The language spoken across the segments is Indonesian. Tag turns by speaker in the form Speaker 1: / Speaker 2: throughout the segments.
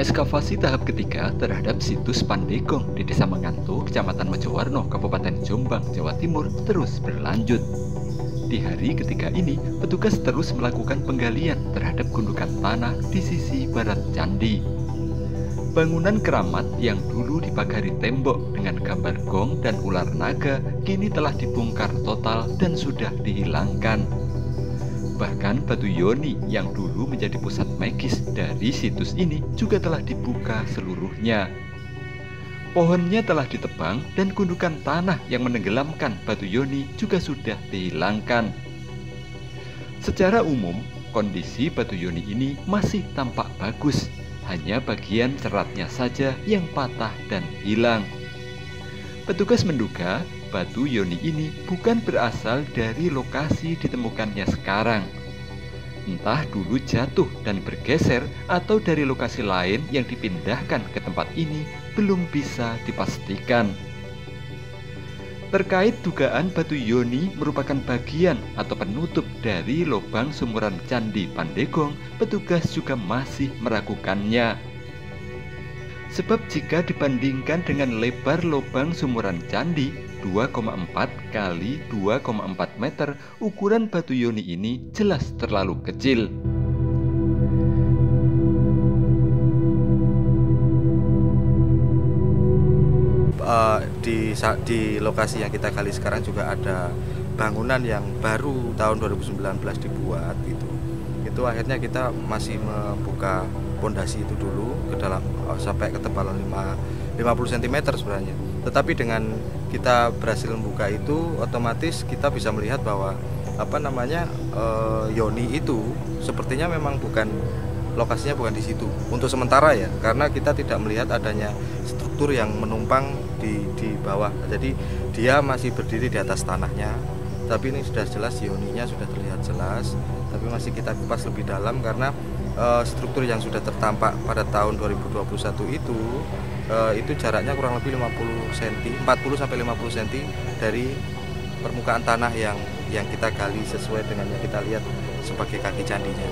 Speaker 1: Ekskavasi tahap ketiga terhadap situs Pandegong di Desa Mengantu, Kecamatan Mojowarno, Kabupaten Jombang, Jawa Timur terus berlanjut. Di hari ketiga ini, petugas terus melakukan penggalian terhadap gundukan tanah di sisi barat candi. Bangunan keramat yang dulu dipagari tembok dengan gambar gong dan ular naga kini telah dibongkar total dan sudah dihilangkan. Bahkan batu yoni yang dulu menjadi pusat magis dari situs ini juga telah dibuka seluruhnya. Pohonnya telah ditebang dan gundukan tanah yang menenggelamkan batu yoni juga sudah dihilangkan. Secara umum, kondisi batu yoni ini masih tampak bagus, hanya bagian seratnya saja yang patah dan hilang. Petugas menduga batu yoni ini bukan berasal dari lokasi ditemukannya sekarang. Entah dulu jatuh dan bergeser atau dari lokasi lain yang dipindahkan ke tempat ini belum bisa dipastikan. Terkait dugaan batu yoni merupakan bagian atau penutup dari lubang sumuran Candi Pandegong, petugas juga masih meragukannya. Sebab jika dibandingkan dengan lebar lubang sumuran candi 2,4 kali 2,4 meter, ukuran batu yoni ini jelas terlalu kecil.
Speaker 2: Di lokasi yang kita gali sekarang juga ada bangunan yang baru tahun 2019 dibuat gitu. Itu akhirnya kita masih membuka pondasi itu dulu ke dalam sampai ketebalan 50 cm sebenarnya. Tetapi dengan kita berhasil membuka itu, otomatis kita bisa melihat bahwa yoni itu sepertinya memang lokasinya bukan di situ untuk sementara ya, karena kita tidak melihat adanya struktur yang menumpang di bawah. Jadi dia masih berdiri di atas tanahnya, tapi ini sudah jelas yoninya sudah terlihat jelas, tapi masih kita kupas lebih dalam karena struktur yang sudah tertampak pada tahun 2021 itu jaraknya kurang lebih 50 cm, 40 sampai 50 cm dari permukaan tanah yang kita gali sesuai dengan yang kita lihat sebagai kaki candinya.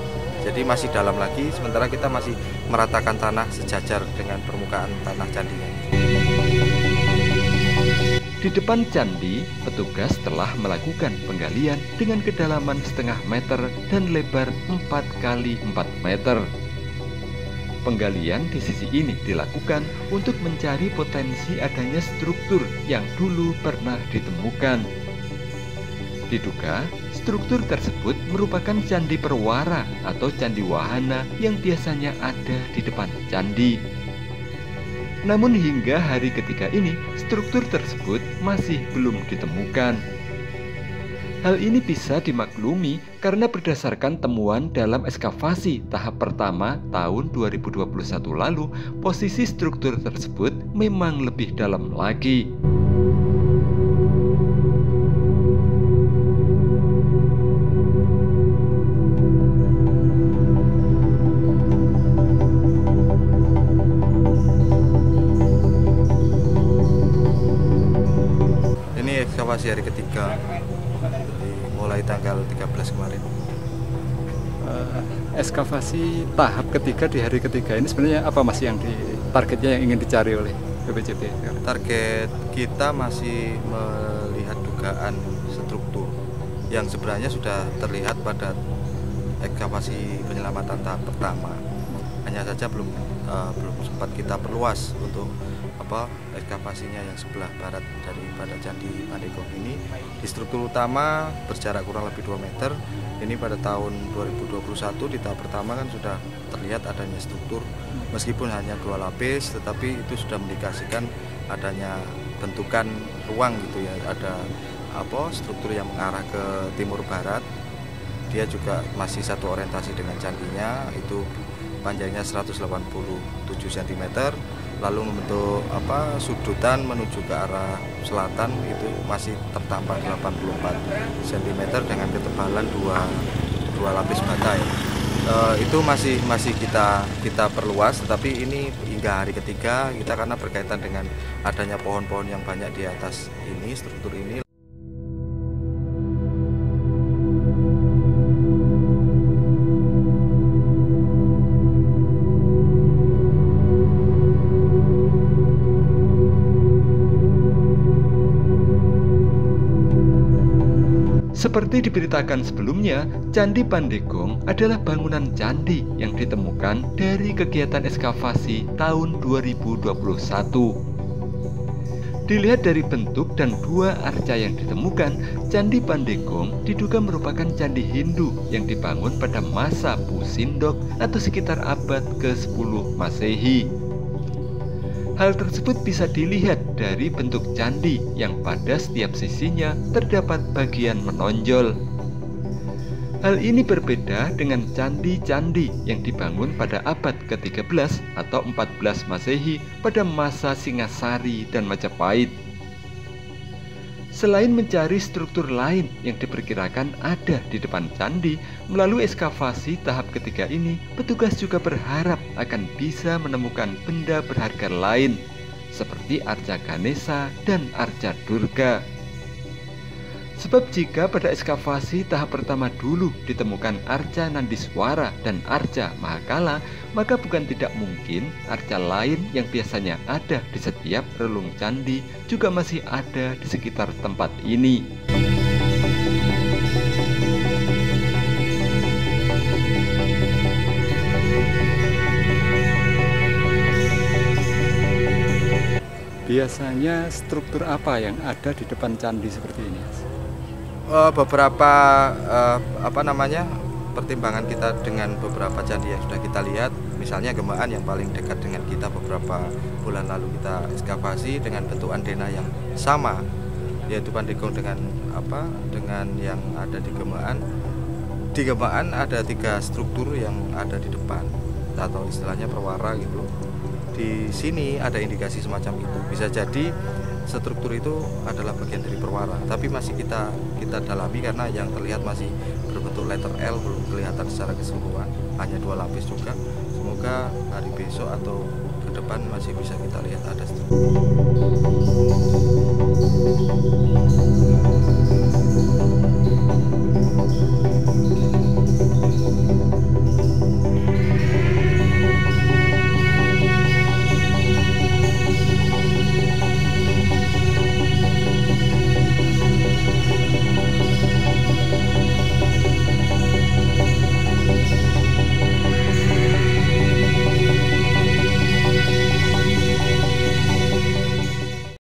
Speaker 2: Jadi masih dalam lagi, sementara kita masih meratakan tanah sejajar dengan permukaan tanah candinya.
Speaker 1: Di depan candi, petugas telah melakukan penggalian dengan kedalaman setengah meter dan lebar 4 kali 4 meter. Penggalian di sisi ini dilakukan untuk mencari potensi adanya struktur yang dulu pernah ditemukan. Diduga, struktur tersebut merupakan candi perwara atau candi wahana yang biasanya ada di depan candi. Namun hingga hari ketiga ini, struktur tersebut masih belum ditemukan. Hal ini bisa dimaklumi karena berdasarkan temuan dalam ekskavasi tahap pertama tahun 2021 lalu, posisi struktur tersebut memang lebih dalam lagi.
Speaker 2: Ekskavasi hari ketiga, mulai tanggal 13 kemarin.
Speaker 3: Ekskavasi tahap ketiga di hari ketiga ini sebenarnya apa Mas yang targetnya yang ingin dicari oleh BPCT?
Speaker 2: Target kita masih melihat dugaan struktur yang sebenarnya sudah terlihat pada ekskavasi penyelamatan tahap pertama. Hanya saja belum sempat kita perluas untuk ekskavasinya yang sebelah barat daripada Candi Pandegong ini. Di struktur utama berjarak kurang lebih 2 meter. Ini pada tahun 2021 di tahap pertama kan sudah terlihat adanya struktur, meskipun hanya 2 lapis, tetapi itu sudah mendikasikan adanya bentukan ruang gitu ya. Ada struktur yang mengarah ke timur barat. Dia juga masih satu orientasi dengan candinya, itu panjangnya 187 cm. Lalu membentuk sudutan menuju ke arah selatan itu masih tertampak 84 cm dengan ketebalan dua lapis bata ya. Itu masih kita perluas, tetapi ini hingga hari ketiga kita karena berkaitan dengan adanya pohon-pohon yang banyak di atas ini struktur ini.
Speaker 1: Seperti diberitakan sebelumnya, Candi Pandegong adalah bangunan candi yang ditemukan dari kegiatan ekskavasi tahun 2021. Dilihat dari bentuk dan dua arca yang ditemukan, Candi Pandegong diduga merupakan candi Hindu yang dibangun pada masa Pusindok atau sekitar abad ke-10 Masehi. Hal tersebut bisa dilihat dari bentuk candi yang pada setiap sisinya terdapat bagian menonjol. Hal ini berbeda dengan candi-candi yang dibangun pada abad ke-13 atau 14 Masehi pada masa Singasari dan Majapahit. Selain mencari struktur lain yang diperkirakan ada di depan candi, melalui ekskavasi tahap ketiga ini, petugas juga berharap akan bisa menemukan benda berharga lain, seperti arca Ganesha dan arca Durga. Sebab jika pada ekskavasi tahap pertama dulu ditemukan arca Nandiswara dan arca Mahakala, maka bukan tidak mungkin arca lain yang biasanya ada di setiap relung candi juga masih ada di sekitar tempat ini.
Speaker 3: Biasanya struktur apa yang ada di depan candi seperti ini?
Speaker 2: Beberapa pertimbangan kita dengan beberapa candi yang sudah kita lihat, misalnya Gemaan yang paling dekat dengan kita beberapa bulan lalu kita ekskavasi dengan bentuk antena yang sama, yaitu Pandegong dengan yang ada di Gemaan. Di Gemaan ada 3 struktur yang ada di depan atau istilahnya perwara gitu. Di sini ada indikasi semacam itu. Bisa jadi struktur itu adalah bagian dari perwara, tapi masih kita dalami karena yang terlihat masih berbentuk letter L, belum kelihatan secara keseluruhan, hanya 2 lapis juga. Semoga hari besok atau ke depan masih bisa kita lihat ada struktur.